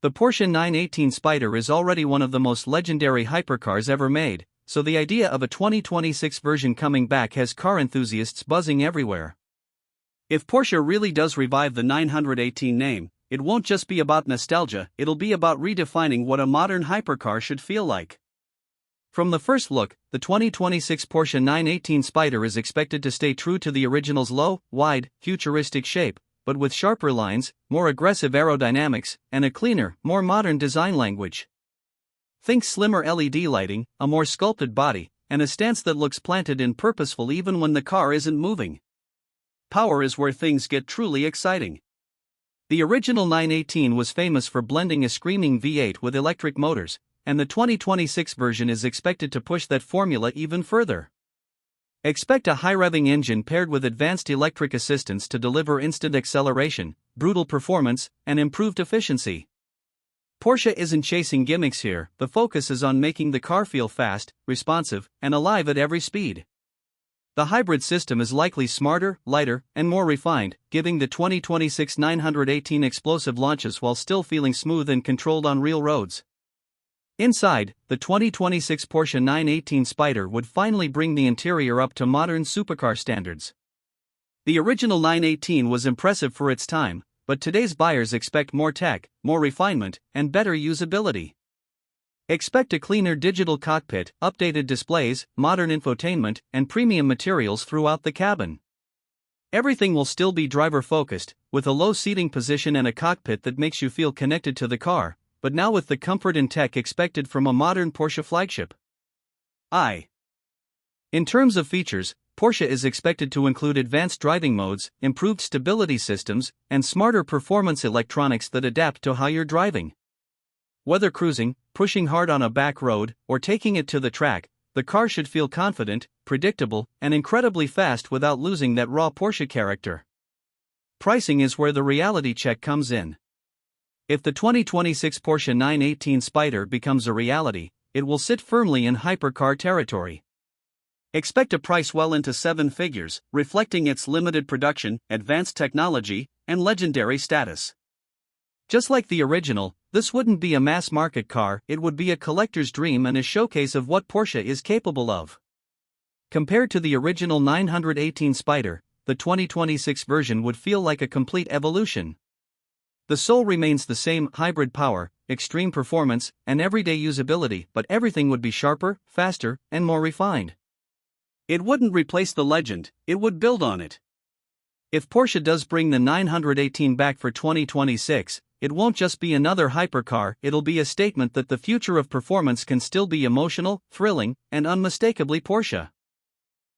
The Porsche 918 Spyder is already one of the most legendary hypercars ever made, so the idea of a 2026 version coming back has car enthusiasts buzzing everywhere. If Porsche really does revive the 918 name, it won't just be about nostalgia, it'll be about redefining what a modern hypercar should feel like. From the first look, the 2026 Porsche 918 Spyder is expected to stay true to the original's low, wide, futuristic shape, but with sharper lines, more aggressive aerodynamics, and a cleaner, more modern design language. Think slimmer LED lighting, a more sculpted body, and a stance that looks planted and purposeful even when the car isn't moving. Power is where things get truly exciting. The original 918 was famous for blending a screaming V8 with electric motors, and the 2026 version is expected to push that formula even further. Expect a high-revving engine paired with advanced electric assistance to deliver instant acceleration, brutal performance, and improved efficiency. Porsche isn't chasing gimmicks here, the focus is on making the car feel fast, responsive, and alive at every speed. The hybrid system is likely smarter, lighter, and more refined, giving the 2026 918 explosive launches while still feeling smooth and controlled on real roads. Inside, the 2026 Porsche 918 Spyder would finally bring the interior up to modern supercar standards. The original 918 was impressive for its time, but today's buyers expect more tech, more refinement, and better usability. Expect a cleaner digital cockpit, updated displays, modern infotainment, and premium materials throughout the cabin. Everything will still be driver-focused, with a low seating position and a cockpit that makes you feel connected to the car, but now with the comfort and tech expected from a modern Porsche flagship. In terms of features, Porsche is expected to include advanced driving modes, improved stability systems, and smarter performance electronics that adapt to how you're driving. Whether cruising, pushing hard on a back road, or taking it to the track, the car should feel confident, predictable, and incredibly fast without losing that raw Porsche character. Pricing is where the reality check comes in. If the 2026 Porsche 918 Spyder becomes a reality, it will sit firmly in hypercar territory. Expect a price well into seven figures, reflecting its limited production, advanced technology, and legendary status. Just like the original, this wouldn't be a mass-market car, it would be a collector's dream and a showcase of what Porsche is capable of. Compared to the original 918 Spyder, the 2026 version would feel like a complete evolution. The soul remains the same: hybrid power, extreme performance, and everyday usability, but everything would be sharper, faster, and more refined. It wouldn't replace the legend, it would build on it. If Porsche does bring the 918 back for 2026, it won't just be another hypercar, it'll be a statement that the future of performance can still be emotional, thrilling, and unmistakably Porsche.